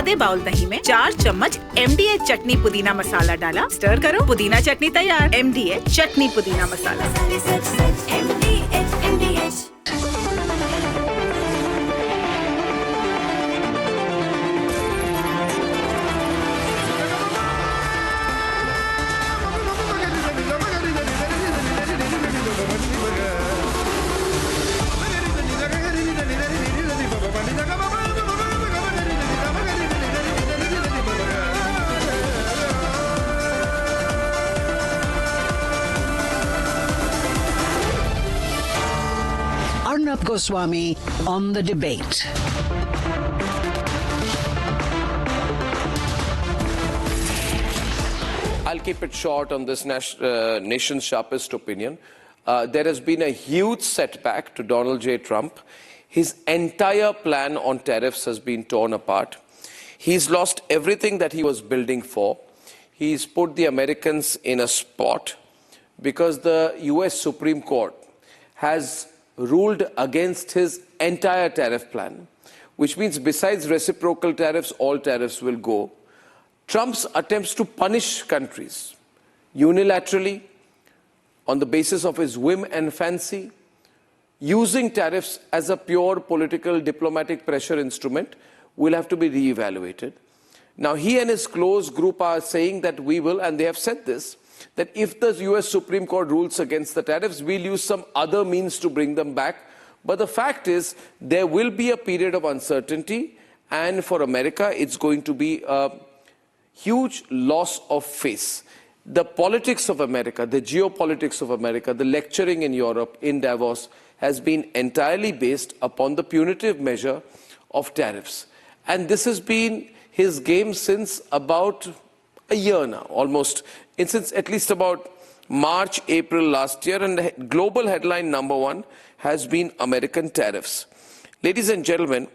आधे बाउल दही में 4 चम्मच MDH चटनी पुदीना मसाला डाला, स्टर करो, पुदीना चटनी तैयार। MDH चटनी पुदीना मसाला। Arnab Goswami on the debate. I'll keep it short on this nation's sharpest opinion. There has been a huge setback to Donald J. Trump. His entire plan on tariffs has been torn apart. He's lost everything that he was building for. He's put the Americans in a spot because the US Supreme Court has ruled against his entire tariff plan, which means besides reciprocal tariffs, all tariffs will go. Trump's attempts to punish countries unilaterally on the basis of his whim and fancy, using tariffs as a pure political diplomatic pressure instrument, will have to be re-evaluated. Now, he and his close group are saying that we will, and they have said this, that if the US Supreme Court rules against the tariffs, we'll use some other means to bring them back. But the fact is, there will be a period of uncertainty, and for America, it's going to be a huge loss of face. The politics of America, the geopolitics of America, the lecturing in Europe, in Davos, has been entirely based upon the punitive measure of tariffs. And this has been his game since about a year now, almost, since at least about March, April last year, and the global headline number one has been American tariffs. Ladies and gentlemen,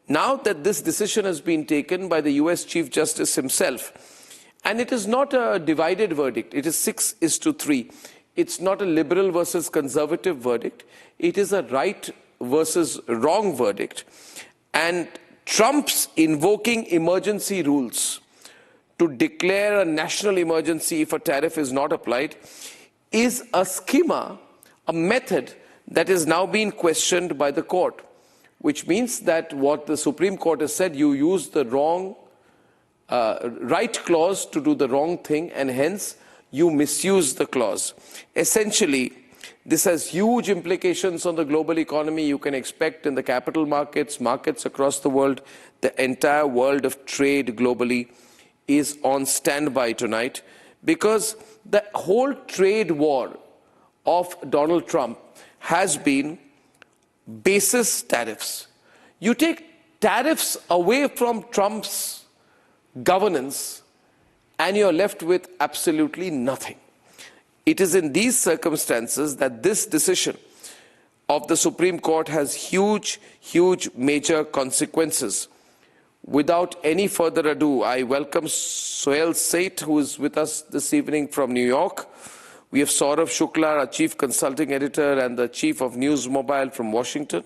now that this decision has been taken by the US Chief Justice himself, and it is not a divided verdict, it is 6-3. It's not a liberal versus conservative verdict. It is a right versus wrong verdict. And Trump's invoking emergency rules to declare a national emergency if a tariff is not applied is a schema, a method that is now being questioned by the court, which means that what the Supreme Court has said, you use the wrong right clause to do the wrong thing, and hence you misuse the clause. Essentially, this has huge implications on the global economy. You can expect in the capital markets, markets across the world, the entire world of trade globally is on standby tonight, because the whole trade war of Donald Trump has been basis tariffs. You take tariffs away from Trump's governance and you're left with absolutely nothing. It is in these circumstances that this decision of the Supreme Court has huge, major consequences. Without any further ado, I welcome Sohail Seth, who is with us this evening from New York. We have Saurav Shukla, our Chief Consulting Editor and the Chief of News Mobile from Washington.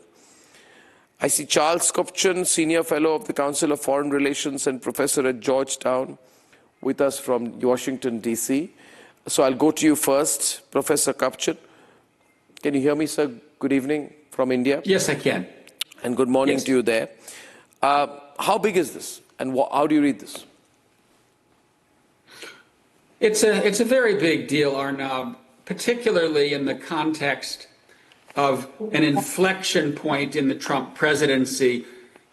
I see Charles Kupchan, Senior Fellow of the Council of Foreign Relations and Professor at Georgetown, with us from Washington, D.C. So I'll go to you first, Professor Kupchan. Can you hear me, sir? Good evening from India. Yes, I can. And good morning to you there. How big is this, and how do you read this? It's a very big deal, Arnab, particularly in the context of an inflection point in the Trump presidency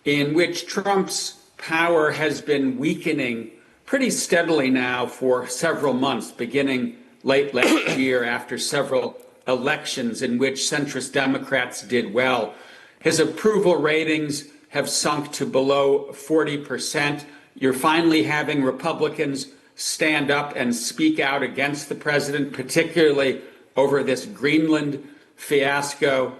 in which Trump's power has been weakening pretty steadily now for several months, beginning late last year after several elections in which centrist Democrats did well. His approval ratings have sunk to below 40%. You're finally having Republicans stand up and speak out against the president, particularly over this Greenland fiasco.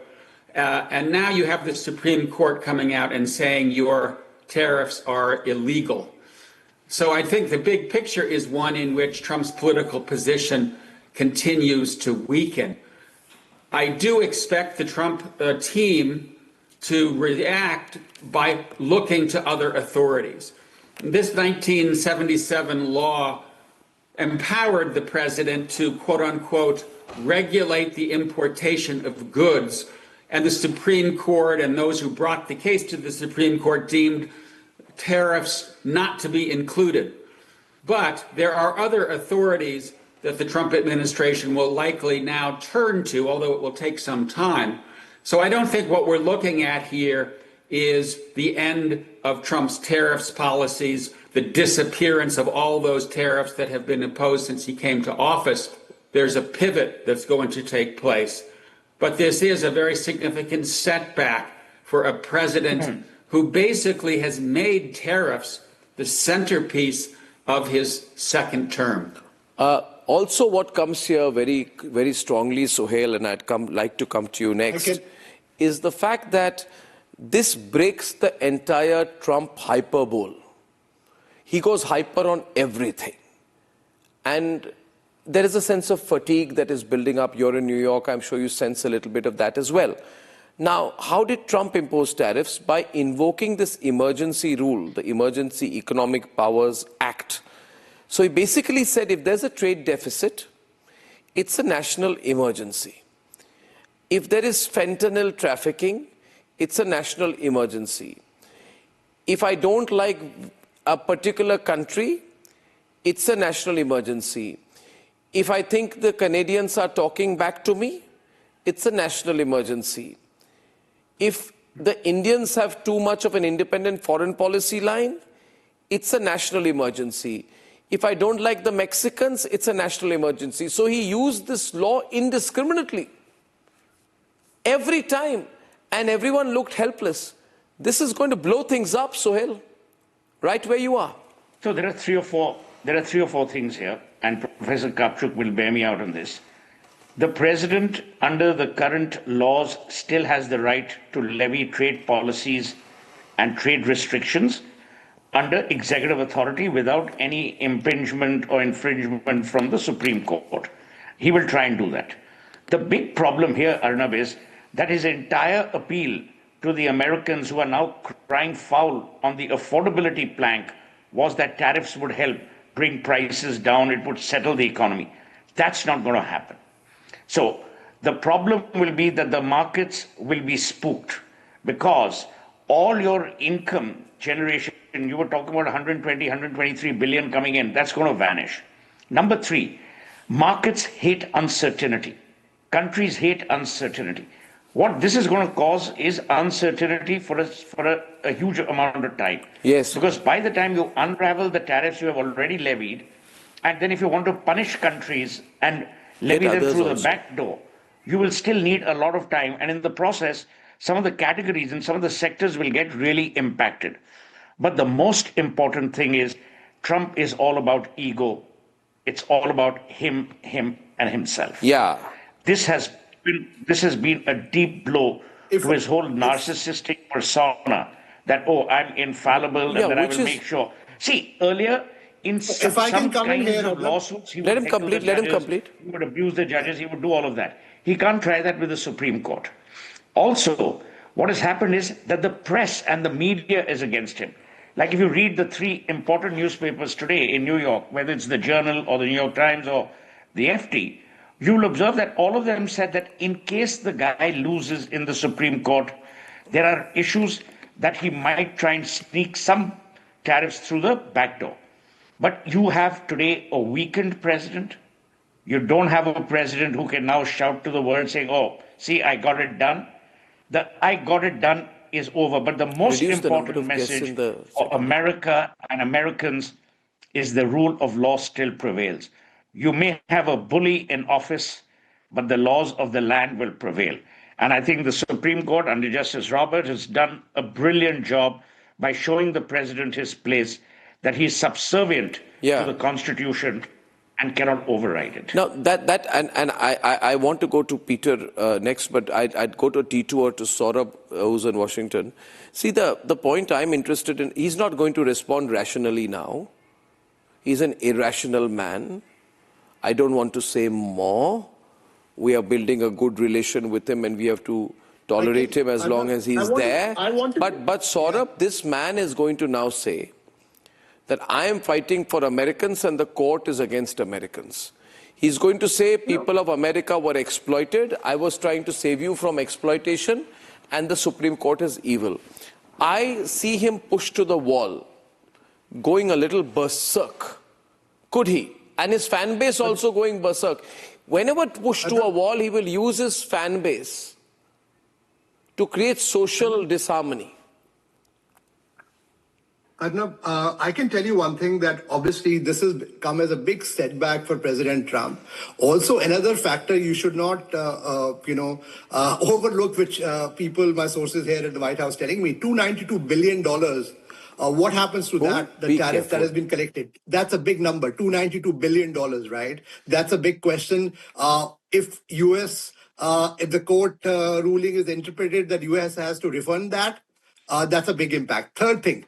And now you have the Supreme Court coming out and saying your tariffs are illegal. So I think the big picture is one in which Trump's political position continues to weaken. I do expect the Trump team to react by looking to other authorities. This 1977 law empowered the president to, quote unquote, regulate the importation of goods. And the Supreme Court and those who brought the case to the Supreme Court deemed tariffs not to be included. But there are other authorities that the Trump administration will likely now turn to, although it will take some time. So I don't think what we're looking at here is the end of Trump's tariffs policies, the disappearance of all those tariffs that have been imposed since he came to office. There's a pivot that's going to take place. But this is a very significant setback for a president who basically has made tariffs the centerpiece of his second term. Also, what comes here very, very strongly, Sohail, and I'd like to come to you next, is the fact that this breaks the entire Trump hyperbole. He goes hyper on everything. And there is a sense of fatigue that is building up. You're in New York. I'm sure you sense a little bit of that as well. Now, how did Trump impose tariffs? By invoking this emergency rule, the Emergency Economic Powers Act. So he basically said if there's a trade deficit, it's a national emergency. If there is fentanyl trafficking, it's a national emergency. If I don't like a particular country, it's a national emergency. If I think the Canadians are talking back to me, it's a national emergency. If the Indians have too much of an independent foreign policy line, it's a national emergency. If I don't like the Mexicans, it's a national emergency. So he used this law indiscriminately. Every time. And everyone looked helpless. This is going to blow things up, Sohail, right where you are. So there are three or four things here, and Professor Kapchuk will bear me out on this. The president, under the current laws, still has the right to levy trade policies and trade restrictions under executive authority without any impingement or infringement from the Supreme Court. He will try and do that. The big problem here, Arnab, is that his entire appeal to the Americans who are now crying foul on the affordability plank was that tariffs would help bring prices down, it would settle the economy. That's not going to happen. So the problem will be that the markets will be spooked because all your income generation, you were talking about 120, 123 billion coming in, that's going to vanish. Number three, markets hate uncertainty. Countries hate uncertainty. What this is going to cause is uncertainty for a huge amount of time. Yes. Because by the time you unravel the tariffs you have already levied, and then if you want to punish countries and levy them through the back door, you will still need a lot of time. And in the process, some of the categories and some of the sectors will get really impacted. But the most important thing is Trump is all about ego. It's all about him, and himself. Yeah. This has been a deep blow to his whole narcissistic persona that, oh, I'm infallible and that I will make sure. See, earlier, in some kinds of lawsuits, he would he would abuse the judges, he would do all of that. He can't try that with the Supreme Court. Also, what has happened is that the press and the media is against him. Like if you read the three important newspapers today in New York, whether it's the Journal or the New York Times or the FT, you'll observe that all of them said that in case the guy loses in the Supreme Court, there are issues that he might try and sneak some tariffs through the back door. But you have today a weakened president. You don't have a president who can now shout to the world saying, oh, see, I got it done. The I got it done is over. But the most important message for America and Americans is the rule of law still prevails. You may have a bully in office, but the laws of the land will prevail. And I think the Supreme Court under Justice Roberts has done a brilliant job by showing the president his place, that he's subservient to the Constitution and cannot override it. Now, I want to go to Peter next, but I'd go to a detour to Saurabh, who's in Washington. See, the point I'm interested in, he's not going to respond rationally now. He's an irrational man. I don't want to say more. We are building a good relation with him and we have to tolerate him as long as he's there. But Saurabh, this man is going to now say, that I am fighting for Americans and the court is against Americans. He's going to say people of America were exploited. I was trying to save you from exploitation and the Supreme Court is evil. I see him pushed to the wall, going a little berserk. Could he? And his fan base also going berserk. Whenever pushed to a wall, he will use his fan base to create social disharmony. Arnab, I can tell you one thing, that obviously this has come as a big setback for President Trump. Also, another factor you should not, overlook, which people, my sources here at the White House telling me, $292 billion. What happens to that, the tariff that has been collected? That's a big number, $292 billion, right? That's a big question. If the court ruling is interpreted that US has to refund that, that's a big impact. Third thing,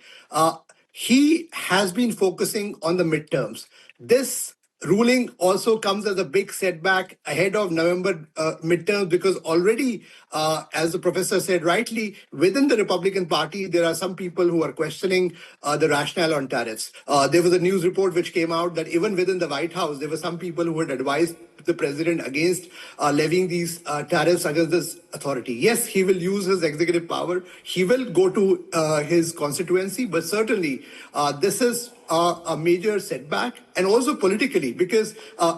he has been focusing on the midterms. This ruling also comes as a big setback ahead of November midterms, because already, as the professor said rightly, within the Republican Party, there are some people who are questioning the rationale on tariffs. There was a news report which came out that even within the White House, there were some people who had advised the president against levying these tariffs against this authority. Yes, he will use his executive power. He will go to his constituency, but certainly this is a major setback, and also politically, because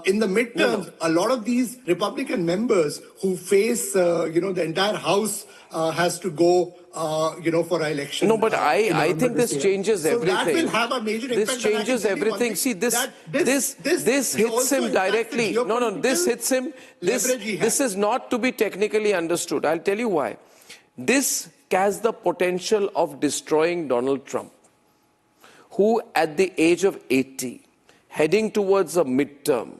in the midterms, a lot of these Republican members who face, the entire House has to go, for election. No, but I think this changes everything. So that will have a major impact. This changes everything. See, this hits him directly. No, this hits him. This is not to be technically understood. I'll tell you why. This has the potential of destroying Donald Trump, who at the age of 80, heading towards a midterm,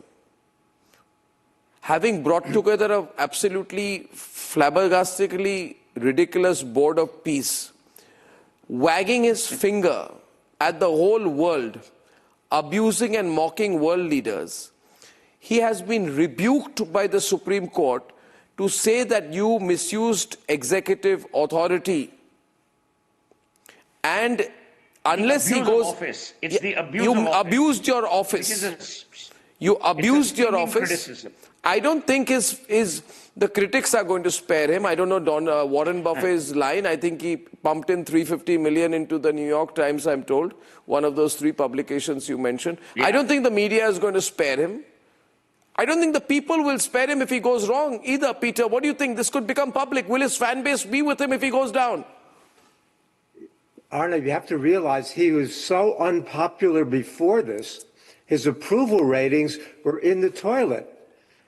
having brought together an absolutely flabbergastingly ridiculous board of peace, wagging his finger at the whole world, abusing and mocking world leaders, he has been rebuked by the Supreme Court to say that you misused executive authority. And unless he goes, office. It's the abuse you of office. Abused your office. You abused your office. Criticism. I don't think the critics are going to spare him. I don't know Warren Buffett's line. I think he pumped in $350 million into the New York Times, I'm told, one of those 3 publications you mentioned. Yeah. I don't think the media is going to spare him. I don't think the people will spare him if he goes wrong either, Peter. What do you think? This could become public. Will his fan base be with him if he goes down? Arnab, you have to realize he was so unpopular before this. His approval ratings were in the toilet.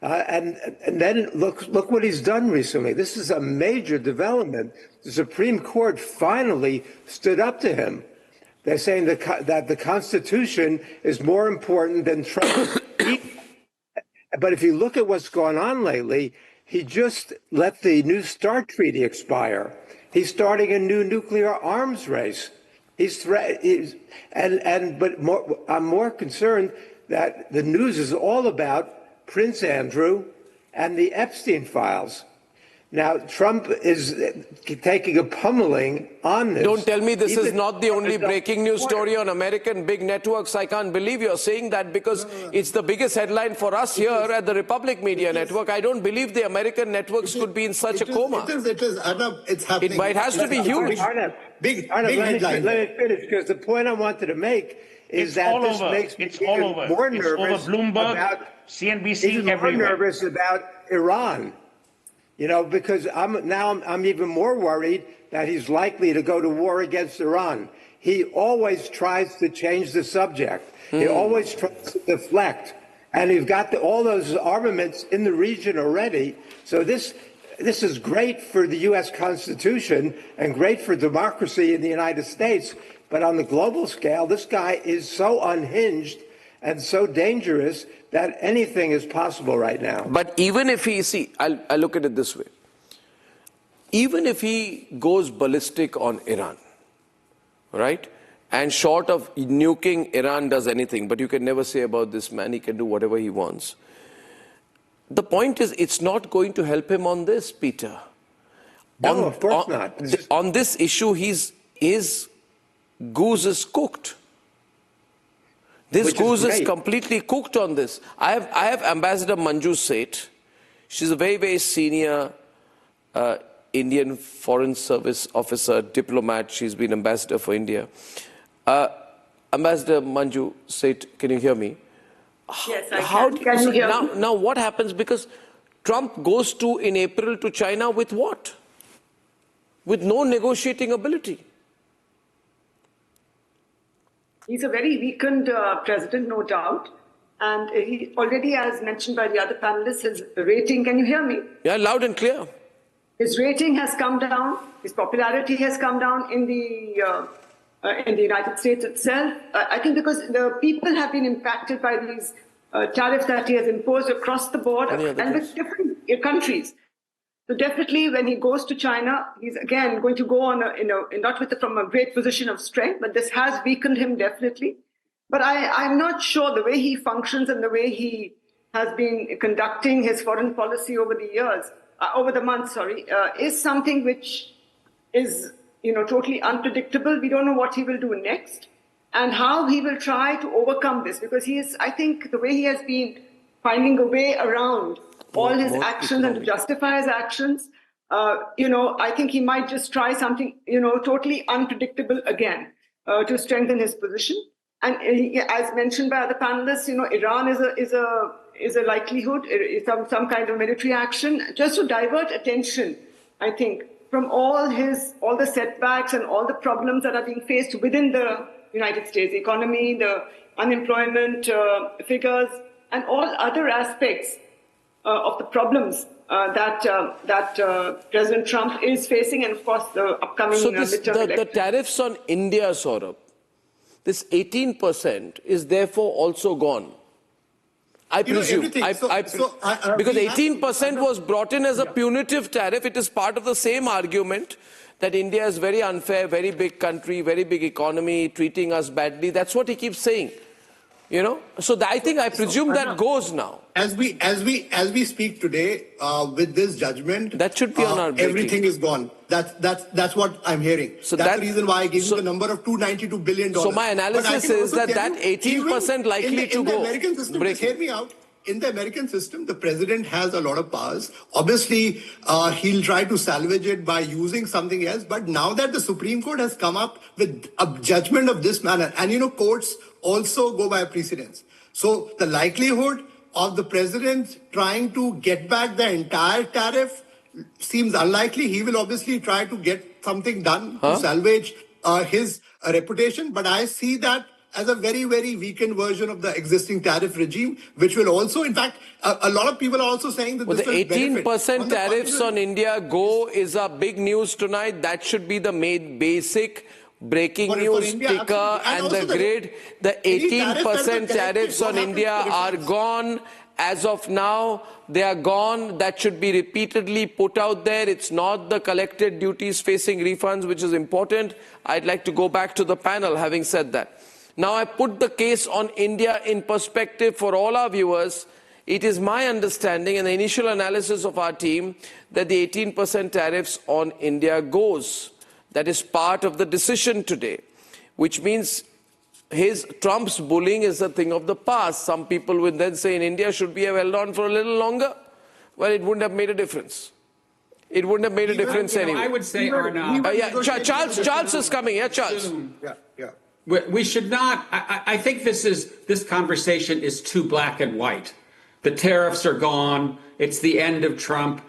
And then look what he's done recently. This is a major development. The Supreme Court finally stood up to him. They're saying that the Constitution is more important than Trump. But if you look at what's going on lately, he just let the New START treaty expire. He's starting a new nuclear arms race. I'm more concerned that the news is all about Prince Andrew and the Epstein files. Now, Trump is taking a pummeling on this. Don't tell me this is not the only breaking news story on American big networks. I can't believe you're saying that, because it's the biggest headline for us here at the Republic Media Network. I don't believe the American networks could be in such a coma. It is. Arnab, it's happening. It has to be huge. Big let me finish, because the point I wanted to make is that this makes me more nervous about CNBC more nervous about Iran. Because I'm even more worried that he's likely to go to war against Iran. He always tries to change the subject. He always tries to deflect. And you've got all those armaments in the region already. So this is great for the U.S. Constitution and great for democracy in the United States. But on the global scale, this guy is so unhinged and so dangerous that anything is possible right now. But even if I look at it this way. Even if he goes ballistic on Iran, right? And short of nuking Iran does anything, but you can never say about this man, he can do whatever he wants. The point is, it's not going to help him on this, Peter. No, of course not. On this issue, his goose is cooked. This goose is completely cooked on this. I have Ambassador Manju Seth. She's a very, very senior Indian Foreign Service officer, diplomat. She's been ambassador for India. Ambassador Manju Seth, can you hear me? Yes, I can. Can you hear me? Now what happens? Because Trump goes in April to China with what? With no negotiating ability. He's a very weakened president, no doubt. And he already, as mentioned by the other panelists, his rating, can you hear me? Yeah, loud and clear. His rating has come down. His popularity has come down in the United States itself. I think because the people have been impacted by these tariffs that he has imposed across the board and with different countries. So definitely when he goes to China, he's again going to go on not from a great position of strength, but this has weakened him definitely. But I'm not sure the way he functions and the way he has been conducting his foreign policy over the months, is something which is, totally unpredictable. We don't know what he will do next and how he will try to overcome this, because I think the way he has been finding a way around all his actions and to justify his actions, I think he might just try something, totally unpredictable again to strengthen his position. And as mentioned by other panelists, Iran is a likelihood, some kind of military action, just to divert attention, I think, from all the setbacks and all the problems that are being faced within the United States, the economy, the unemployment figures, and all other aspects of the problems that President Trump is facing, and of course the upcoming midterm elections. The tariffs on India, Saurabh, this 18% is therefore also gone. I presume. Because 18% was brought in as a punitive tariff. It is part of the same argument that India is very unfair, very big country, very big economy, treating us badly. That's what he keeps saying. So I presume that goes now. As we speak today, with this judgment, that should be on our everything is gone. That's what I'm hearing. So that's the reason why I gave you the number of $292 billion. So my analysis is that 18% likely to go. In the American system, just hear me out. In the American system, the president has a lot of powers. Obviously, he'll try to salvage it by using something else. But now that the Supreme Court has come up with a judgment of this manner, and courts also go by precedence. So the likelihood of the president trying to get back the entire tariff seems unlikely. He will obviously try to get something done to salvage his reputation. But I see that as a very, very weakened version of the existing tariff regime, which will also, in fact, a lot of people are also saying that this will benefit. 18% tariffs on India is a big news tonight. That should be the basic breaking news ticker and the grid. The 18% tariffs on India are gone. As of now, they are gone. That should be repeatedly put out there. It's not the collected duties facing refunds, which is important. I'd like to go back to the panel having said that. Now, I put the case on India in perspective for all our viewers. It is my understanding and the initial analysis of our team that the 18% tariffs on India goes. That is part of the decision today, which means Trump's bullying is a thing of the past. Some people would then say in India, should we have held on for a little longer? Well, it wouldn't have made a difference. It wouldn't have made a difference anyway. I would say, Arnav. Charles is coming. Yeah, Charles. Yeah. We should not. I think this conversation is too black and white. The tariffs are gone. It's the end of Trump.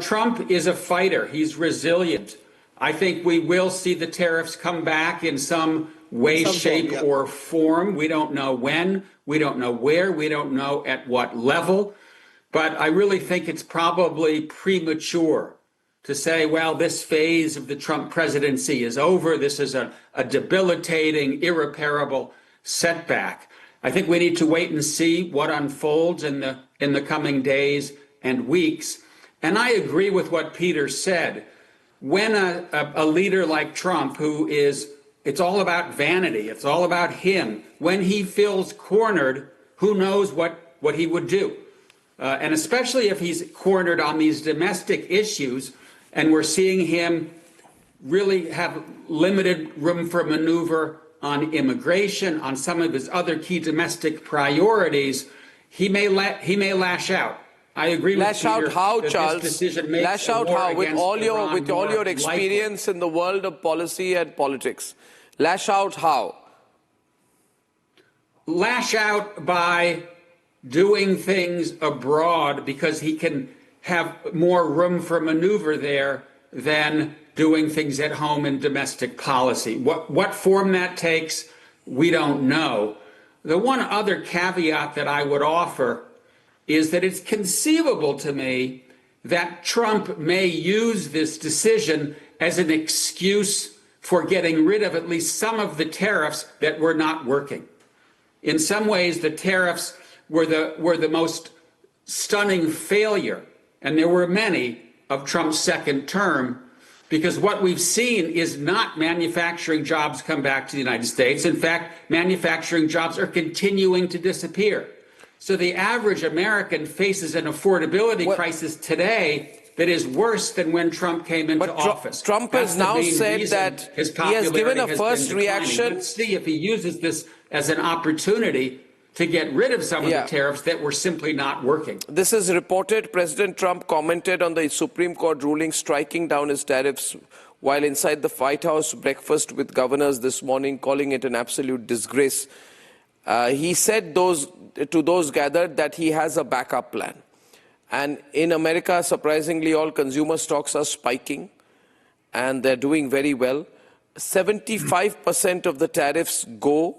Trump is a fighter. He's resilient. I think we will see the tariffs come back in some way, shape, or form. We don't know when. We don't know where. We don't know at what level. But I really think it's probably premature to say, well, this phase of the Trump presidency is over. This is a debilitating, irreparable setback. I think we need to wait and see what unfolds in the coming days and weeks. And I agree with what Peter said. When a leader like Trump, it's all about vanity, it's all about him, when he feels cornered, who knows what he would do. And especially if he's cornered on these domestic issues, and we're seeing him really have limited room for maneuver on immigration, on some of his other key domestic priorities, he may lash out. I agree with Lash Peter out how, that Charles? this decision makes Lash a out war how? With against all Iran your more experience likely. in the world of policy and politics. Lash out how? Lash out by doing things abroad because he can have more room for maneuver there than doing things at home in domestic policy. What form that takes, we don't know. The one other caveat that I would offer is that it's conceivable to me that Trump may use this decision as an excuse for getting rid of at least some of the tariffs that were not working. In some ways, the tariffs were the most stunning failure, and there were many, of Trump's second term, because what we've seen is not manufacturing jobs come back to the United States. In fact, manufacturing jobs are continuing to disappear. So the average American faces an affordability crisis today that is worse than when Trump came into office. Trump has now said that he has given a first reaction. Let's see if he uses this as an opportunity to get rid of some of the tariffs that were simply not working. This is reported. President Trump commented on the Supreme Court ruling striking down his tariffs while inside the White House breakfast with governors this morning, calling it an absolute disgrace. He said to those gathered that he has a backup plan. And in America, surprisingly, all consumer stocks are spiking and they're doing very well. 75% of the tariffs go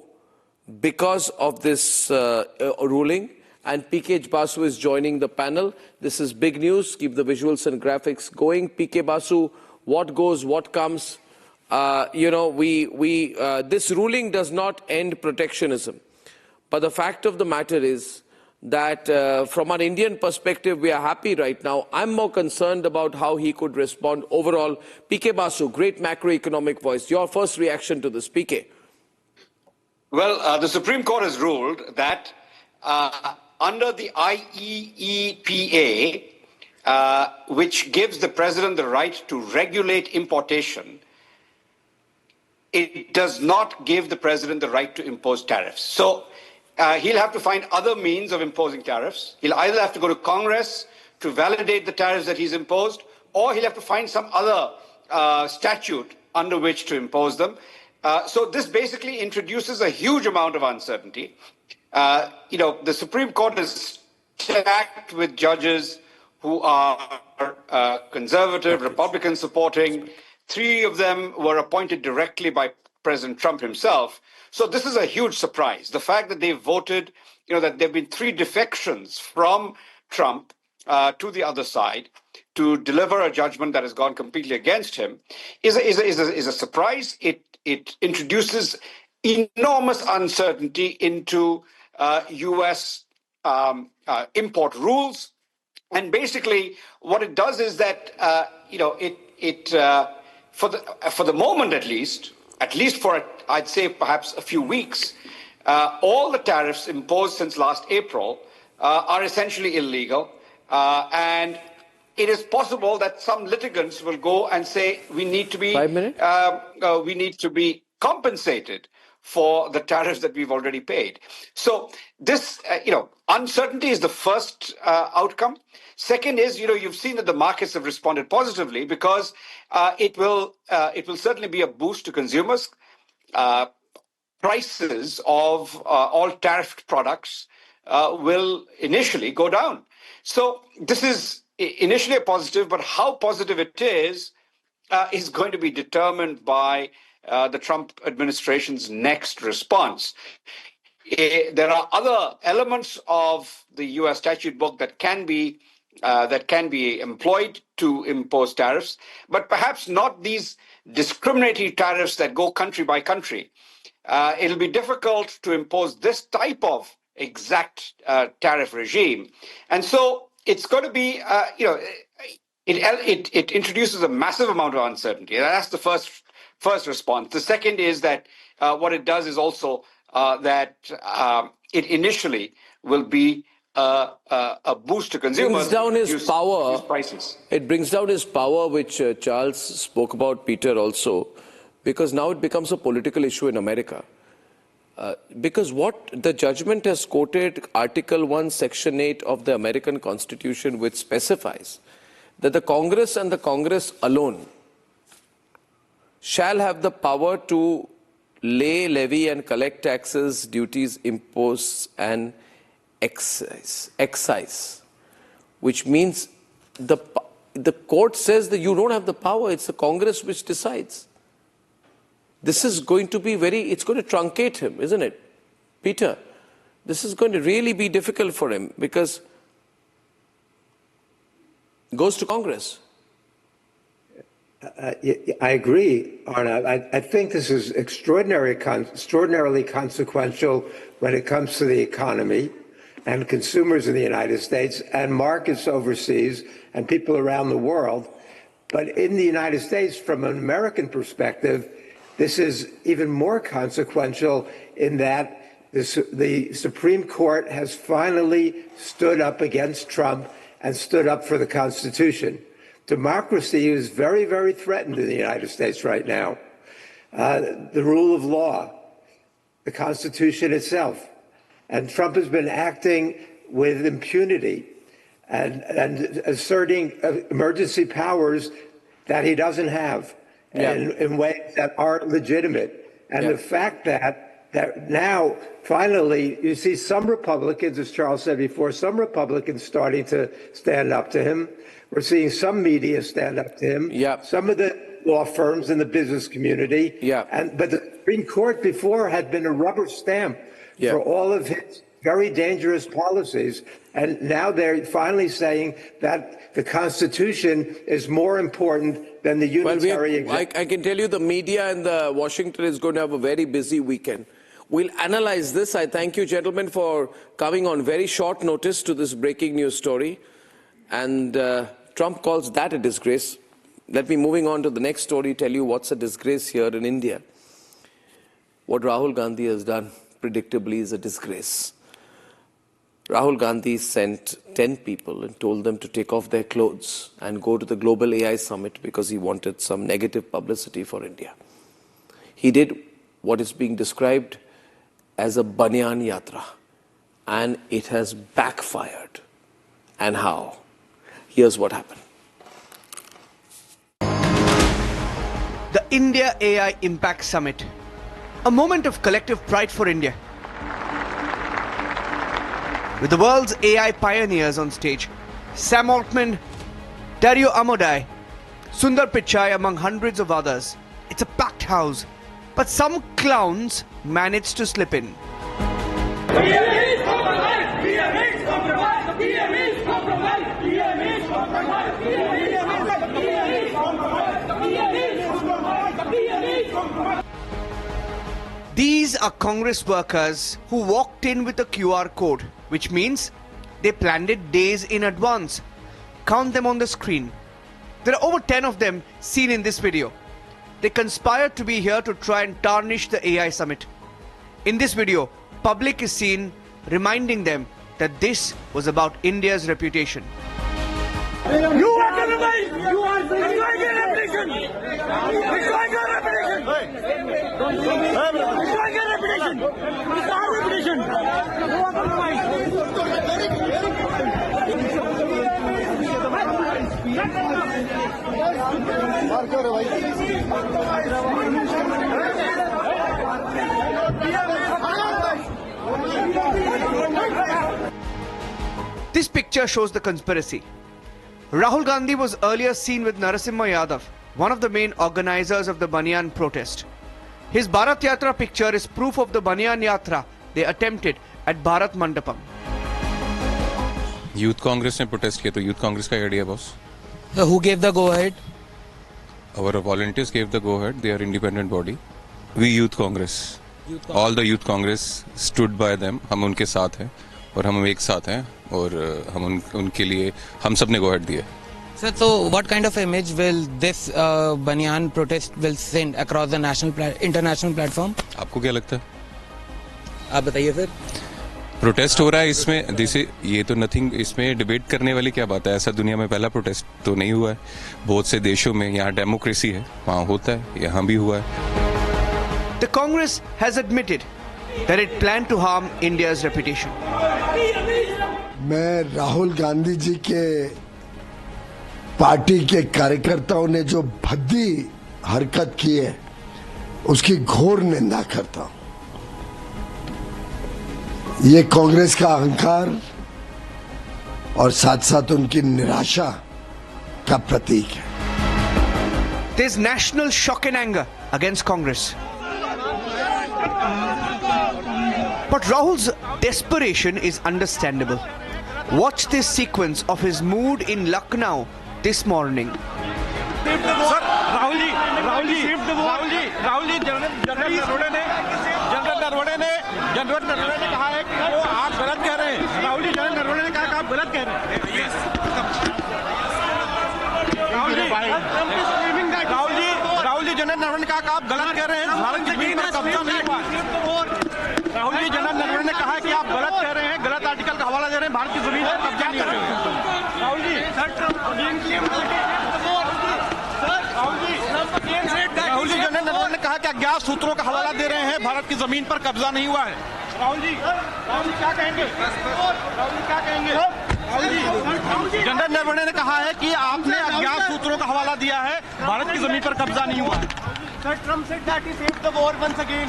because of this ruling. And PK Basu is joining the panel. This is big news. Keep the visuals and graphics going. PK Basu, what goes, what comes? This ruling does not end protectionism. But the fact of the matter is that from an Indian perspective, we are happy right now. I'm more concerned about how he could respond overall. PK Basu, great macroeconomic voice. Your first reaction to this, PK? Well, the Supreme Court has ruled that under the IEEPA, which gives the president the right to regulate importation, it does not give the president the right to impose tariffs. So he'll have to find other means of imposing tariffs. He'll either have to go to Congress to validate the tariffs that he's imposed, or he'll have to find some other statute under which to impose them. So this basically introduces a huge amount of uncertainty. The Supreme Court is stacked with judges who are conservative, Republican supporting. 3 of them were appointed directly by President Trump himself. So this is a huge surprise. The fact that they voted, that there have been 3 defections from Trump to the other side to deliver a judgment that has gone completely against him is a surprise. It introduces enormous uncertainty into U.S. Import rules. And basically what it does is that, for the moment at least for, I'd say, perhaps a few weeks, all the tariffs imposed since last April are essentially illegal. And it is possible that some litigants will go and say we need to be compensated for the tariffs that we've already paid. So this, uncertainty is the first outcome. Second is, you've seen that the markets have responded positively because it will certainly be a boost to consumers. Prices of all tariffed products will initially go down. So this is initially a positive, but how positive it is going to be determined by the Trump administration's next response. There are other elements of the U.S. statute book that can be employed to impose tariffs, but perhaps not these discriminatory tariffs that go country by country. It'll be difficult to impose this type of exact tariff regime, and so it's going to be, it introduces a massive amount of uncertainty. That's the first response. The second is that what it does is also that it initially will be a boost to consumers. Brings down his power. Prices. It brings down his power, which Charles spoke about, Peter also, because now it becomes a political issue in America. Because what the judgment has quoted Article 1, Section 8 of the American Constitution, which specifies that the Congress and the Congress alone shall have the power to levy and collect taxes, duties, imposts, and excise, which means the court says that you don't have the power, it's the Congress which decides. This is going to be it's going to truncate him, isn't it, Peter? This is going to really be difficult for him because it goes to Congress. I agree, Arnav. I think this is extraordinarily consequential when it comes to the economy and consumers in the United States and markets overseas and people around the world. But in the United States, from an American perspective, this is even more consequential in that the Supreme Court has finally stood up against Trump and stood up for the Constitution. Democracy is very, very threatened in the United States right now. The rule of law, the Constitution itself. And Trump has been acting with impunity and asserting emergency powers that he doesn't have in ways that aren't legitimate. And the fact that now, finally, you see some Republicans, as Charles said before, some Republicans starting to stand up to him. We're seeing some media stand up to him. Some of the law firms in the business community. But the Supreme Court before had been a rubber stamp for all of his very dangerous policies. And now they're finally saying that the Constitution is more important than the unitary executive. I can tell you the media in the Washington is going to have a very busy weekend. We'll analyze this. I thank you, gentlemen, for coming on very short notice to this breaking news story. And Trump calls that a disgrace. Let me, moving on to the next story, tell you what's a disgrace here in India. What Rahul Gandhi has done, predictably, is a disgrace. Rahul Gandhi sent 10 people and told them to take off their clothes and go to the Global AI Summit because he wanted some negative publicity for India. He did what is being described as a Banyan Yatra, and it has backfired. And how? Here's what happened. The India AI Impact Summit. A moment of collective pride for India. With the world's AI pioneers on stage, Sam Altman, Dario Amodei, Sundar Pichai among hundreds of others. It's a packed house, but some clowns managed to slip in. These are Congress workers who walked in with a QR code, which means they planned it days in advance. Count them on the screen. There are over 10 of them seen in this video. They conspired to be here to try and tarnish the AI summit. In this video, public is seen reminding them that this was about India's reputation. You are compromised! You are destroying your reputation! Destroying your reputation! Destroying your reputation! It's our reputation! You are compromised! This picture shows the conspiracy. Rahul Gandhi was earlier seen with Narasimha Yadav, one of the main organizers of the Banyan protest. His Bharat Yatra picture is proof of the Banyan Yatra they attempted at Bharat Mandapam. Youth Congress ने protest किया तो Youth Congress का idea boss. So who gave the go ahead? Our volunteers gave the go ahead. They are independent body. We Youth Congress. All the Youth Congress stood by them. हम उनके साथ हैं और हम एक साथ हैं और हम उनके लिए हम सब ने go ahead दिए. Sir, so what kind of image will this Banyan protest will send across the international platform? आपको क्या लगता है? आप बताइए सर. प्रोटेस्ट हो रहा है इसमें, जैसे ये तो नथिंग, इसमें डिबेट करने वाली क्या बात है। ऐसा दुनिया में पहला प्रोटेस्ट तो नहीं हुआ है। बहुत से देशों में यहाँ डेमोक्रेसी है, वहाँ होता है, यहाँ भी हुआ है। The Congress has admitted that it planned to harm India's reputation. मैं राहुल गांधी जी के पार्टी के कार्यकर्ताओं ने जो भद्दी हरकत की है उसकी घोर निंदा करता हूं। ये कांग्रेस का अहंकार और साथ साथ उनकी निराशा का प्रतीक है। There's national shock and anger against Congress. But Rahul's desperation is understandable. Watch this sequence of his mood in Lucknow this morning. Rahul ji, general Naravane ने कहा है कि वो आप गलत कह रहे हैं। राहुल जी, जनरल नरवणे ने कहा कि आप गलत कह रहे हैं। राहुल जी, जनरल नरवणे ने कहा कि आप गलत कह रहे हैं। भारत की जमीन पर कब्जा नहीं हुआ। राहुल जी, जनरल नरवणे ने कहा कि आप गलत कह रहे हैं, गलत आर्टिकल का हवाला दे रहे हैं, भारत की जमीन पर कब्जा नहीं हुआ। राहुल जी, जनरल नरवणे ने कहा कि अज्ञात सूत्रों का हवाला दे रहे हैं, भारत की जमीन पर कब्जा नहीं हुआ है। राहुल जी क्या कहेंगे? जनरल नरवणे ने कहा है कि आपने अज्ञात सूत्रों का हवाला दिया है, भारत की जमीन पर कब्जा नहीं हुआ है। Sir, Trump said that he saved the war once again.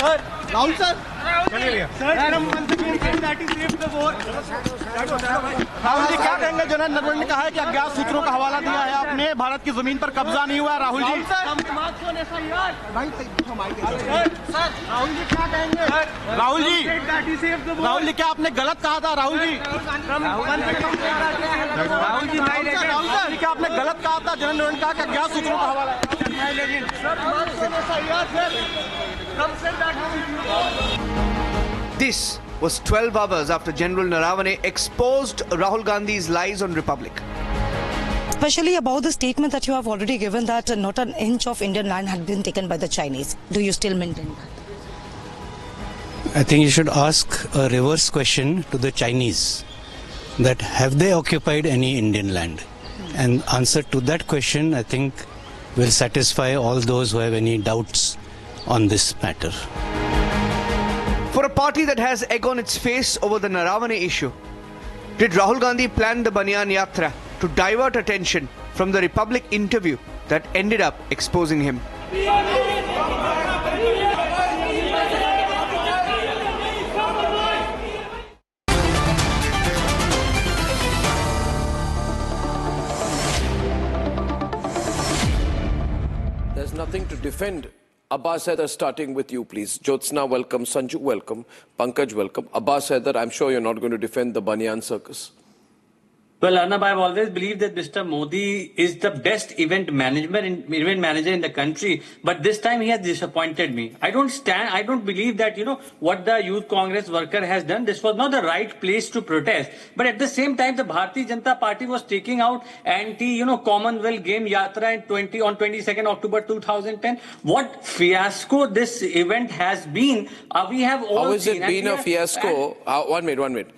Sir, Rahul sir, Trump once again said that he saved the war. Rahul ji क्या कहेंगे? जनरल नरवणे ने कहा है कि अज्ञात सूत्रों का हवाला दिया है आपने, भारत की जमीन पर कब्जा नहीं हुआ है। राहुल जी, राहुल जी क्या कहेंगे? राहुल जी क्या आपने गलत कहा था? राहुल जी क्या आपने गलत कहा था? जनरल नरवणे ने कहा कि अज्ञात सूत्रों का हवाला। This was 12 hours after General Naravane exposed Rahul Gandhi's lies on Republic. Especially about the statement that you have already given that not an inch of Indian land had been taken by the Chinese. Do you still maintain that? I think you should ask a reverse question to the Chinese, that have they occupied any Indian land? And answer to that question, I think, will satisfy all those who have any doubts on this matter. For a party that has egg on its face over the Naravane issue, did Rahul Gandhi plan the Banyan Yatra to divert attention from the Republic interview that ended up exposing him? There's nothing to defend. Abbas Haider, starting with you, please. Jyotsna, welcome. Sanju, welcome. Pankaj, welcome. Abbas Haider, I'm sure you're not going to defend the Banyan Circus. Well, Arnab, I've always believed that Mr. Modi is the best event manager in the country, but this time he has disappointed me. I don't believe that, what the Youth Congress worker has done, this was not the right place to protest. But at the same time, the Bharatiya Janata Party was taking out Commonwealth Game Yatra on 22nd October 2010. What fiasco this event has been, we have all seen. How has it been a fiasco? 1 minute.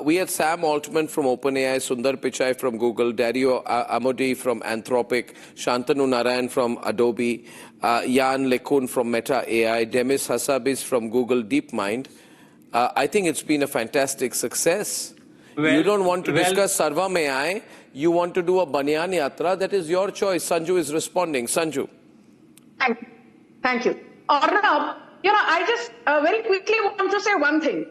We had Sam Altman from OpenAI, Sundar Pichai from Google, Dario Amodei from Anthropic, Shantanu Narayan from Adobe, Jan LeCun from Meta AI, Demis Hassabis from Google DeepMind. I think it's been a fantastic success. You don't want to discuss Sarvam AI, you want to do a Banyan Yatra, that is your choice. Sanju is responding. Sanju. Thank you. Arnab, I just very quickly want to say one thing.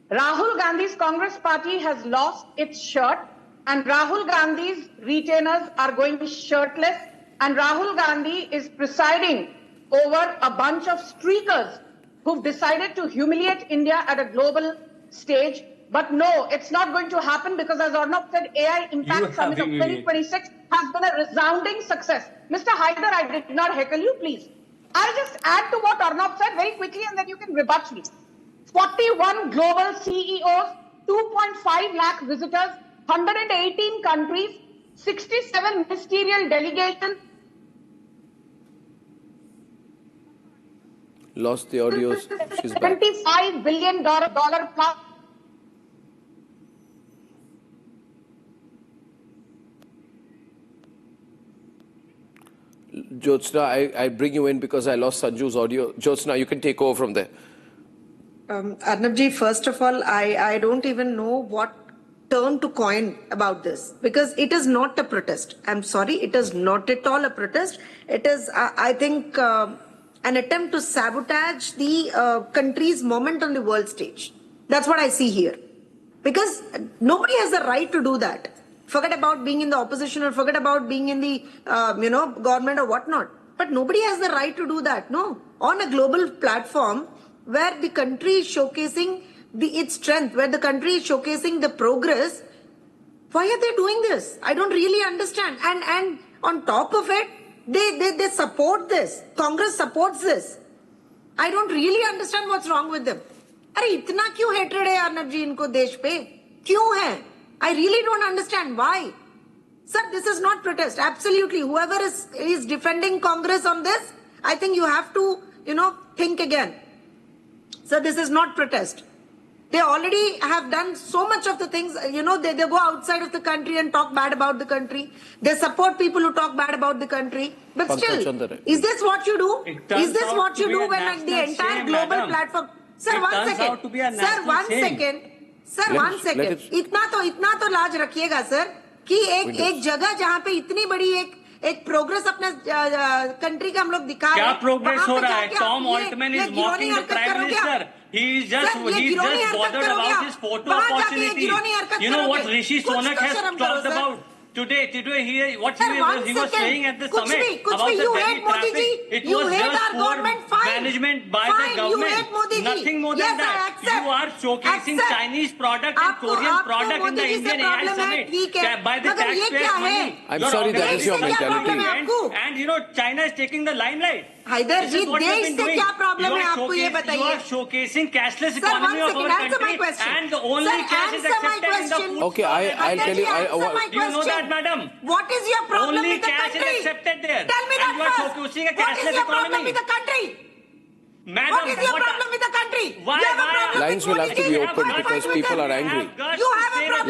Rahul Gandhi's Congress party has lost its shirt, and Rahul Gandhi's retainers are going shirtless, and Rahul Gandhi is presiding over a bunch of streakers who've decided to humiliate India at a global stage. But no, it's not going to happen because, as Arnab said, AI Impact Summit of 2026 has been a resounding success. Mr. Haider, I did not heckle you, please. I'll just add to what Arnab said very quickly and then you can rebut me. 41 global CEOs, 2.5 lakh visitors, 118 countries, 67 ministerial delegations. Lost the audio. She's back. $25 billion plus. Jyotsna, I bring you in because I lost Sanju's audio. Jyotsna, you can take over from there. Arnabji, first of all, I don't even know what term to coin about this, because it is not a protest. I'm sorry, it is not at all a protest. It is, I think, an attempt to sabotage the country's moment on the world stage. That's what I see here. Because nobody has the right to do that. Forget about being in the opposition or forget about being in the, government or whatnot. But nobody has the right to do that. No. On a global platform where the country is showcasing its strength, where the country is showcasing the progress, why are they doing this? I don't really understand. And on top of it, they support this. Congress supports this. I don't really understand what's wrong with them. अरे इतना क्यों hatred है अर्नब जी इनको देश पे? क्यों है? I really don't understand why. Sir, this is not protest. Absolutely. Whoever is defending Congress on this, I think you have to, think again. So this is not protest. They already have done so much of the things, they go outside of the country and talk bad about the country. They support people who talk bad about the country. But still, is this what you do? Is this what you do when the entire global platform... Sir, one second. Sir, one second. इतना तो लाज रखिएगा sir कि एक जगह जहाँ पे इतनी बड़ी एक प्रोग्रेस अपने कंट्री का हम लोग दिखा रहे हैं. क्या प्रोग्रेस हो रहा है? Tom Altman is mocking the Prime Minister. He's just bothered about his photo opportunity. You know what Rishi Sunak has talked about today what he was saying at the summit about the Delhi traffic. It was just poor management by the government. Nothing more than that. You are showcasing Chinese product and Korean product in the Indian AI summit by the taxpayers' money. I'm sorry, that is your mentality. And China is taking the limelight. Haider जी देश से क्या problem है आपको ये बताइए. You are showcasing cashless economy of our country, and the only cash is accepted in the food. Okay, I'll tell you. Do you know that, madam? What is your problem only with the country? Only cash is accepted there. Tell me that and you are showcasing a cashless economy. What is your problem with the country? Madam, what is your problem with the country? Lines will have to be open because people are angry. You have a problem.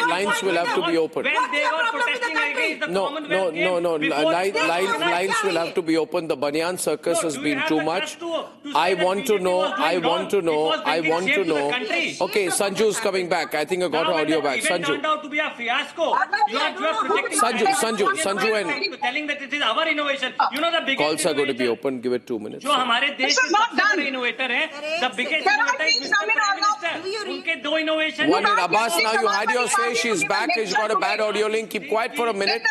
Lines will have to be open. When they were protesting against the No. Lines will have to be open. The Banyan circus has been too much. I want to know. Okay, Sanju's coming back. I think I got her audio back. Sanju. Turned out to be a fiasco. You are protecting Sanju and telling that it is our innovation. You know the biggest calls are going to be open. Give it 2 minutes. This is not done. Innovator है. The biggest innovator is Mr. Prime Minister. उनके दो innovation. One minute, Abbas. Now you had your say. She's back. She's got a bad audio link. Keep quiet for a minute.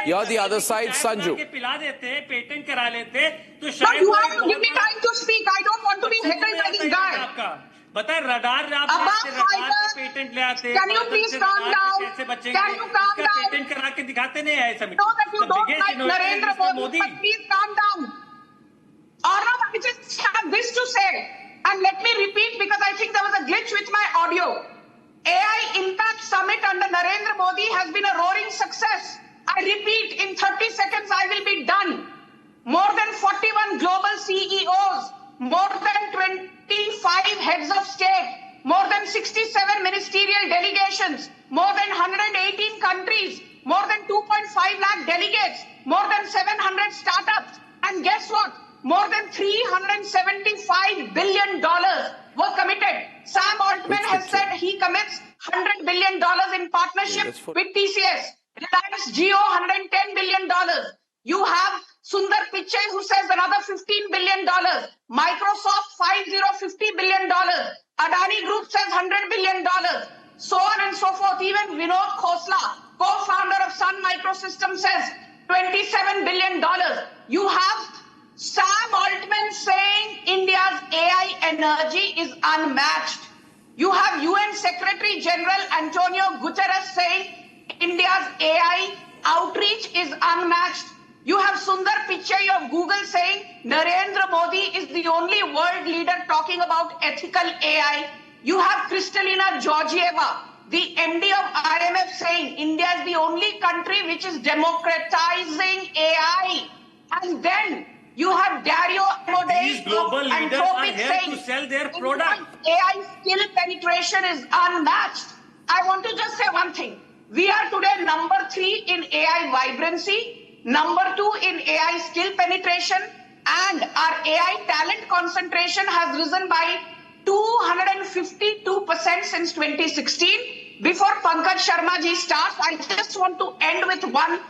You're the other side, Sanju. पिला देते, patent करा लेते, तो शायद. No, you have to give me time to speak. I don't want to be heckled by this guy. बता radar patent ले आते. Can you please calm down? कैसे बचेंगे? Can you calm down? Patent करा के दिखाते नहीं है summit. Know that you don't like Narendra Modi, but please calm down. Arnab, I just have this to say, and let me repeat because I think there was a glitch with my audio. AI Impact Summit under Narendra Modi has been a roaring success. I repeat, in 30 seconds I will be done. More than 41 global CEOs, more than 25 heads of state, more than 67 ministerial delegations, more than 118 countries, more than 2.5 lakh delegates, more than 700 startups, and guess what? More than $375 billion were committed. Sam Altman has said he commits $100 billion in partnership with TCS. Reliance Jio, $110 billion. You have Sundar Pichai who says another $15 billion. Microsoft, $50 billion. Adani Group says $100 billion. So on and so forth. Even Vinod Khosla, co-founder of Sun Microsystems, says $27 billion. You have Sam Altman saying India's AI energy is unmatched. You have UN Secretary General Antonio Guterres saying India's AI outreach is unmatched. You have Sundar Pichai of Google saying Narendra Modi is the only world leader talking about ethical AI. You have Kristalina Georgieva, the MD of IMF, saying India is the only country which is democratizing AI. And then You have Dario Amodei These global of leaders are Anthropic here saying to sell their product. AI skill penetration is unmatched. I want to just say one thing. We are today number 3 in AI vibrancy, number 2 in AI skill penetration, and our AI talent concentration has risen by 252% since 2016. Before Pankaj Sharma ji starts, I just want to end with one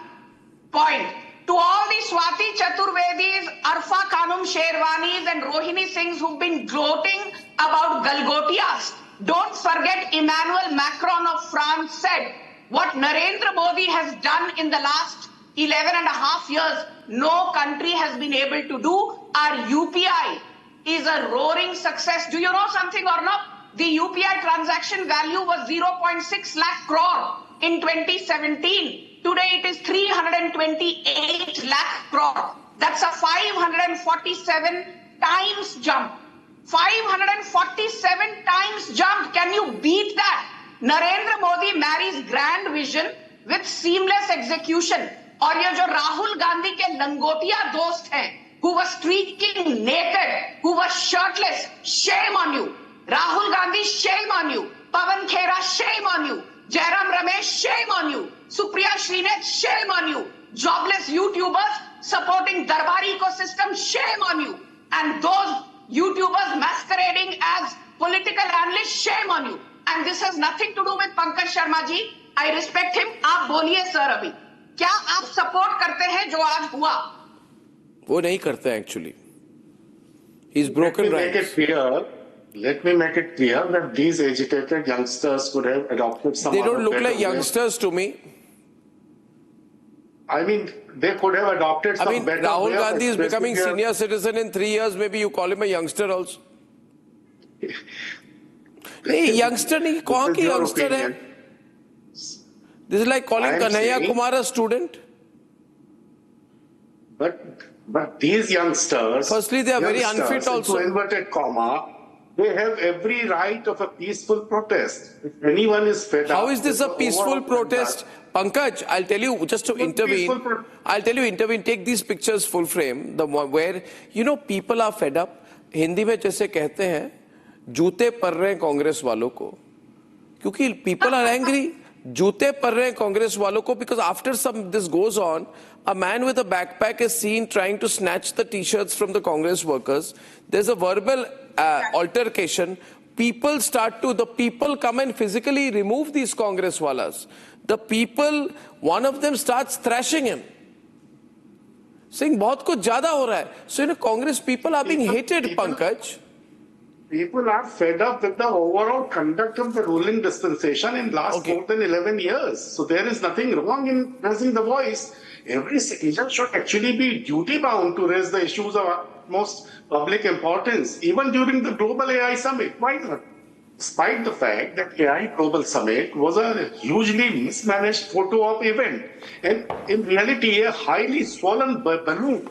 point. To all the Swati Chaturvedis, Arfa Khanum Sherwanis and Rohini Singhs who've been gloating about Galgotias, don't forget Emmanuel Macron of France said, what Narendra Modi has done in the last 11 and a half years, no country has been able to do. Our UPI is a roaring success. Do you know something or not? The UPI transaction value was 0.6 lakh crore in 2017. Today it is 328 lakh crore. That's a 547 times jump. 547 times jump. Can you beat that? Narendra Modi marries grand vision with seamless execution. और ये जो राहुल गांधी के लंगोटिया दोस्त हैं, who was streaking naked, who was shirtless, shame on you. Rahul Gandhi, shame on you. Pawan Khera, shame on you. Jairam Ramesh, shame on you. Supriya Srinath, shame on you. Jobless YouTubers supporting Darbari ecosystem, shame on you. And those YouTubers masquerading as political analysts, shame on you. And this has nothing to do with Pankaj Sharma ji. I respect him. आप बोलिए sir अभी क्या आप support करते हैं जो आज हुआ? वो नहीं करते actually. He's broken ranks. Let me make it clear that these agitated youngsters could have adopted some. They don't look like youngsters to me. I mean, they could have adopted some better. Rahul Gandhi is becoming senior citizen in 3 years. Maybe you call him a youngster also. नहीं youngster नहीं कौन की youngster है? This is like calling Kanhaiya Kumar a student. But these youngsters, firstly, they are very unfit also. Into inverted comma, they have every right of a peaceful protest. If anyone is fed up. How is this a peaceful protest? Pankaj, I'll tell you, just to intervene, take these pictures full frame, the one where, you know, people are fed up. Hindi में जैसे कहते हैं, जूते पड़ रहे हैं कांग्रेस वालों को. क्योंकि people are angry. जूते पड़ रहे हैं कांग्रेस वालों को because after this goes on, a man with a backpack is seen trying to snatch the t-shirts from the Congress workers. There's a verbal altercation. The people come and physically remove these Congress wallas. One of them starts thrashing him, saying बहुत कुछ ज़्यादा हो रहा है. So, you know, Congress people are being hated, Pankaj. People are fed up with the overall conduct of the ruling dispensation in last more than 11 years. So there is nothing wrong in raising the voice. Every citizen should actually be duty-bound to raise the issues of most public importance, even during the Global AI Summit. Why not? Despite the fact that AI Global Summit was a hugely mismanaged photo op event, and in reality, a highly swollen balloon.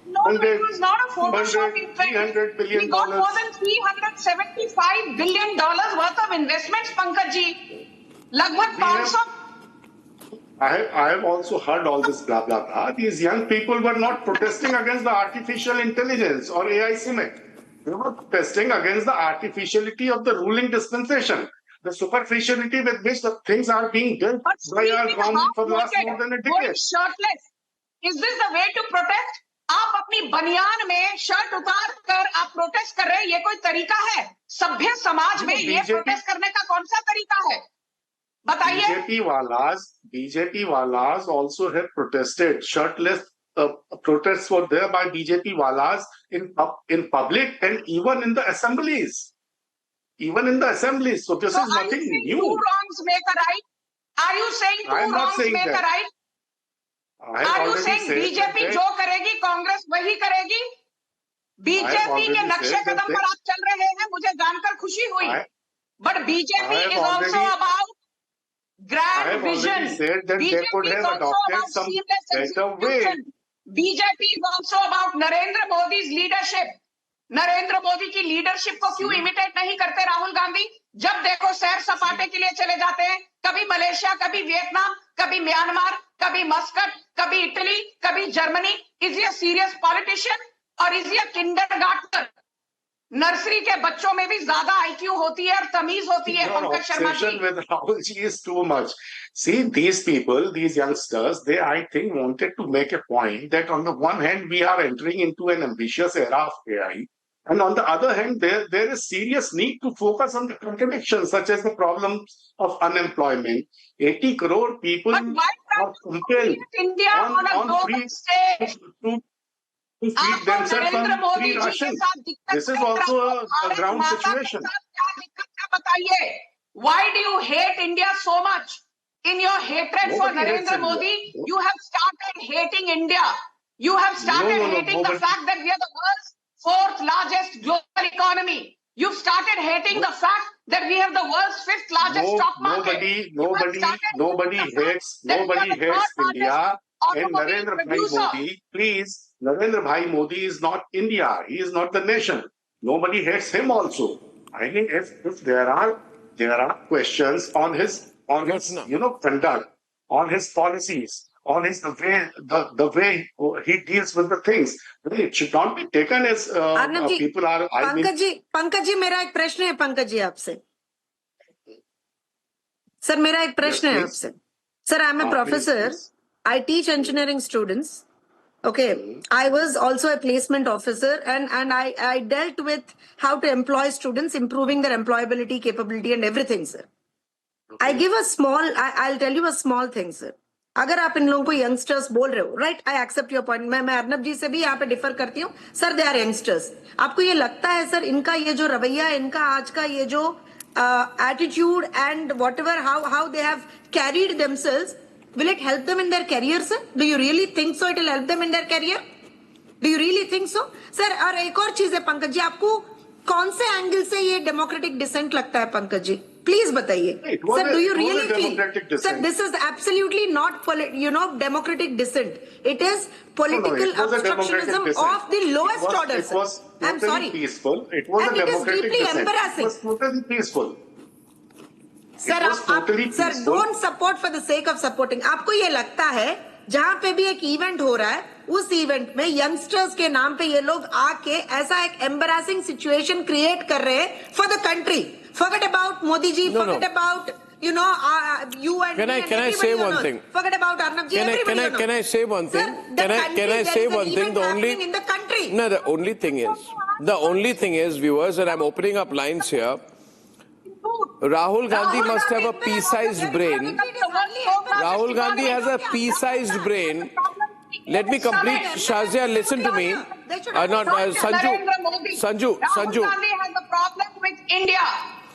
No, it was not a Photoshop event. We got more than $375 billion worth of investments, Pankaj ji. Lagbhag 500. I have also heard all this blah, blah, blah. These young people were not protesting against the artificial intelligence or AI summit. They were protesting against the artificiality of the ruling dispensation, the superficiality with which the things are being done by our government for the last more than a decade. Shirtless. Is this the way to protest? आप अपनी बनियान में shirt उतार कर आप protest कर रहे हैं, ये कोई तरीका है? सभ्य समाज में ये प्रोटेस्ट करने का कौन सा तरीका है? बताइए. BJP walas also have protested. Shirtless protests were there by BJP walas in public and even in the assemblies. So this is nothing new. Two wrongs make a right. Are you saying two wrongs make a right? Are you saying BJP जो करेगी कांग्रेस वही करेगी? BJP के नक्शे कदम पर आप चल रहे हैं, मुझे जानकर खुशी हुई. But BJP is also about grand vision. BJP is also about seamless execution. BJP is also about Narendra Modi's leadership. Narendra Modi की लीडरशिप को क्यों इमिटेट नहीं करते राहुल गांधी? जब देखो सैर सपाटे के लिए चले जाते हैं, कभी मलेशिया, कभी वियतनाम, कभी म्यांमार, कभी मस्कट, कभी इटली, कभी Germany. Is he a serious politician or is he a kindergartner? Nursery के बच्चों में भी ज्यादा आईक्यू होती है और तमीज होती है Pankaj Sharma ji. With Rahul ji is too much. See, these people, these youngsters, they, I think, wanted to make a point that on the one hand, we are entering into an ambitious era of AI. And on the other hand, there is serious need to focus on the contradictions, such as the problems of unemployment. 80 crore people are compelled India on a global stage. To feed themselves on free rations. This is also a ground situation. Why do you hate India so much? In your hatred for Narendra Modi, you have started hating India. You have started hating the fact that we are the world's 4th largest global economy. You've started hating the fact that we have the world's 5th largest stock market. Nobody hates India. And Narendra Bhai Modi, please, Narendra Bhai Modi is not India. He is not the nation. Nobody hates him also. I think if there are questions on his conduct, on his policies, on his the way he deals with the things, it should not be taken as people are. Pankaj ji मेरा एक प्रश्न है पंकज जी आपसे. Sir मेरा एक प्रश्न है आपसे. Sir, I'm a professor. I teach engineering students. Okay. I was also a placement officer and I dealt with how to employ students, improving their employability, capability and everything, sir. I give a small, I'll tell you a small thing, sir. अगर आप इन लोगों को youngsters बोल रहे हो, right, I accept your point. मैं अर्नब जी से भी यहाँ पे डिफर करती हूँ. Sir they are youngsters. आपको ये लगता है सर इनका ये जो रवैया है, इनका आज का ये जो attitude and whatever how they have carried themselves, will it help them in their career, sir? Do you really think so? It will help them in their career? Do you really think so, sir? और एक और चीज है पंकज जी, आपको कौन से angle से ये डेमोक्रेटिक डिसेंट लगता है पंकज जी? प्लीज बताइए sir. Do you really feel sir this is absolutely not democratic dissent? It is political obstructionism of the lowest order, sir. I'm sorry. Peaceful. It was and a it is democratic deeply dissent. embarrassing. It was totally peaceful. Sir don't support for the sake of supporting. आपको ये लगता है जहां पे भी एक event हो रहा है, उस इवेंट में यंगस्टर्स के नाम पे ये लोग आके ऐसा एक एम्बैरेसिंग सिचुएशन क्रिएट कर रहे हैं for the country? Forget about Modi ji, forget about you and can I say one thing? Forget about Arnab ji. Can I say one thing? Can I say one thing? The only thing is, viewers, and I'm opening up lines here. Rahul Gandhi must have a pea-sized brain. Rahul Gandhi has a pea-sized brain. Let me complete. Shazia, listen to me. Sanju. Rahul Gandhi has a problem with India.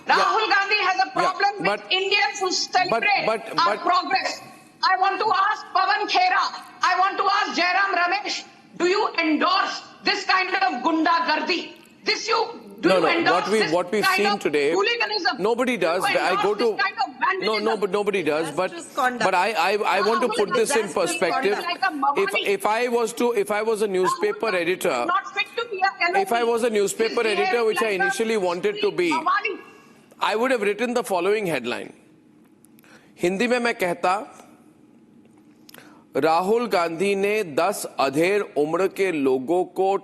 Rahul Gandhi has a problem with Indians who celebrate our progress. I want to ask Pawan Khera, I want to ask Jairam Ramesh, do you endorse this kind of gundagardi? What we've seen today, nobody does. I go to but nobody does. But I want to put this in perspective. If I was a newspaper editor, which I initially wanted to be, I would have written the following headline. Hindi में मैं कहता, राहुल गांधी ने 10 अधेड़ उम्र के लोगों को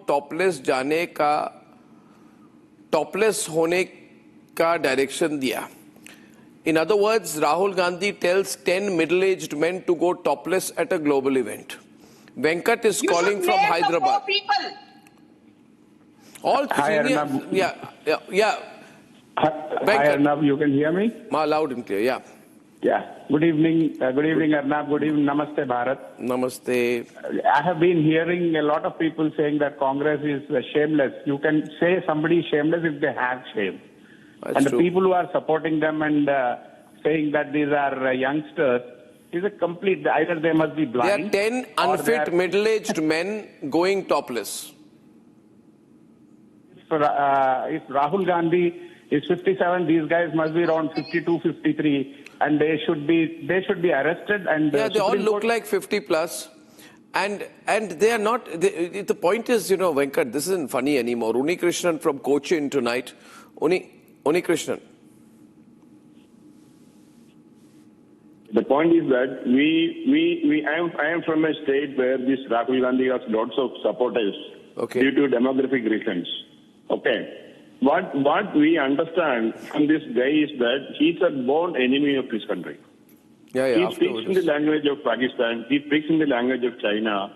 topless होने का डायरेक्शन दिया. In other words, Rahul Gandhi tells 10 middle-aged men to go topless at a global event. Venkat is calling from Hyderabad. All senior, yeah. Hi Arnab, you can hear me? Loud and clear, yeah. Yeah. Good evening, Arnab. Good evening, Namaste, Bharat. Namaste. I have been hearing a lot of people saying that Congress is shameless. You can say somebody is shameless if they have shame. That's true. The people who are supporting them and saying that these are youngsters is a complete, either they must be blind. There are 10 unfit middle-aged men going topless. If Rahul Gandhi is 57, these guys must be around 52, 53. And they should be arrested. And yeah, they all look like 50 plus, and they are not. The point is, Venkat, this isn't funny anymore. Uni Krishnan from Cochin tonight. Uni Krishnan. The point is that I am from a state where this Rahul Gandhi has lots of supporters due to demographic reasons. Okay. What we understand from this guy is that he's a born enemy of this country. He speaks in the language of Pakistan. He speaks in the language of China.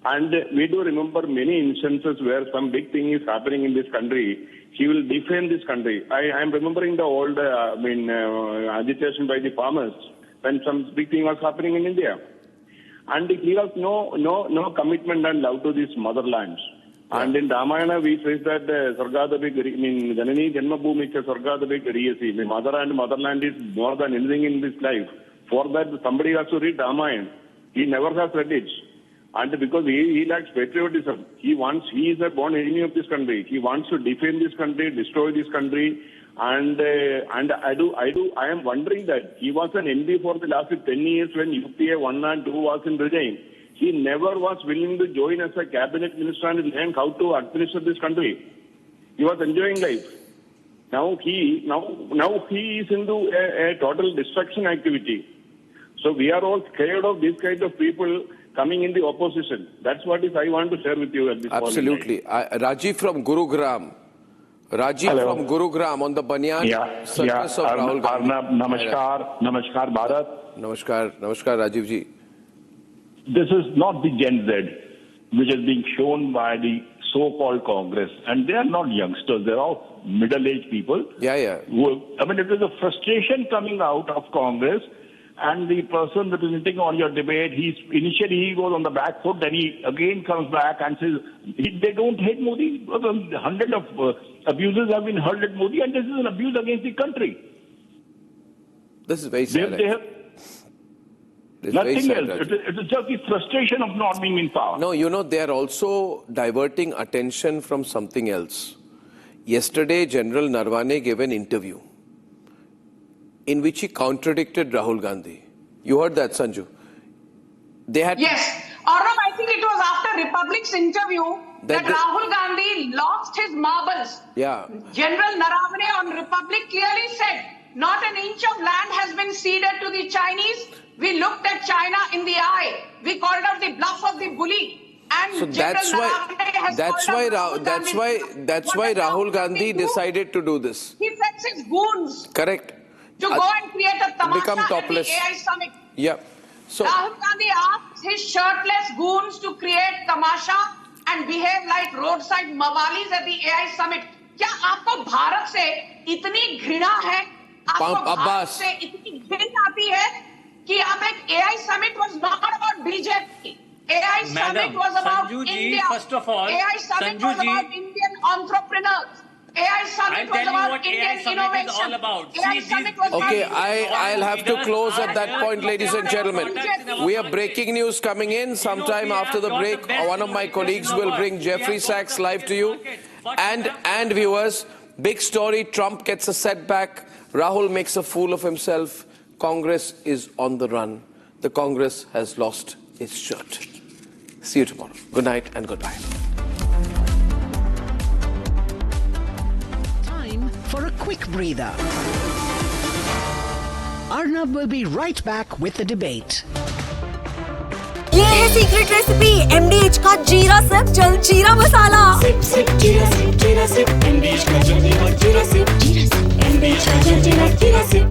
And we do remember many instances where some big thing is happening in this country. He will defend this country. I am remembering the old agitation by the farmers when some big thing was happening in India. And he has no commitment and love to these motherlands. And in Ramayana, we say that Janani Janmabhoomi Sargadabhi Gariyasi. The mother and motherland is more than anything in this life. For that, somebody has to read Ramayana. He never has read it. And because he lacks patriotism, he is a born enemy of this country. He wants to defend this country, destroy this country. And I am wondering that he was an MP for the last 10 years when UPA 1 and 2 was in regime. He never was willing to join as a cabinet minister and learn how to administer this country. He was enjoying life. Now he is into a total destruction activity. So we are all scared of this kind of people coming in the opposition. That's what I want to share with you at this point. Absolutely. Rajiv from Gurugram. From Gurugram on the Banyan circus of Rahul Gandhi. Arnab, namaskar Bharat. Namaskar Rajiv ji. This is not the Gen Z, which is being shown by the so-called Congress. And they are not youngsters. They're all middle-aged people. Yeah. It is a frustration coming out of Congress. And the person representing on your debate, initially he goes on the back foot, then he again comes back and says they don't hate Modi. Hundreds of abuses have been hurled at Modi, and this is an abuse against the country. This is very sad. Nothing else. It is just the frustration of not being in power. No, they are also diverting attention from something else. Yesterday, General Narwane gave an interview in which he contradicted Rahul Gandhi. You heard that, Sanju? Yes. Arnab, I think it was after Republic's interview that Rahul Gandhi lost his marbles. Yeah. General Narwane on Republic clearly said, not an inch of land has been ceded to the Chinese. We looked at China in the eye. We called out the bluff of the bully. And so that's why Rahul Gandhi decided to do this. He sets his goons. Correct. To go and create a tamasha at the AI summit. Yeah. So Rahul Gandhi asked his shirtless goons to create tamasha and behave like roadside mawalis at the AI summit. क्या आपको भारत से इतनी घृणा है? आपको भारत से इतनी घृणा आती है कि आप एक AI summit was not about BJP. AI summit was about India. First of all, AI summit was about Indian entrepreneurs. AI summit was about Indian innovation. okay, I'll have to close at that point, ladies and gentlemen. We have breaking news coming in. Sometime after the break, one of my colleagues will bring Jeffrey Sachs live to you. And viewers, big story, Trump gets a setback. Rahul makes a fool of himself. Congress is on the run. The Congress has lost its shirt. See you tomorrow. Good night and goodbye. For a quick breather. Arnab will be right back with the debate. ये है secret recipe MDH का जीरा SIP जल जीरा मसाला। SIP SIP जीरा SIP MDH का जल जीरा सिप MDH का जल जीरा सिप।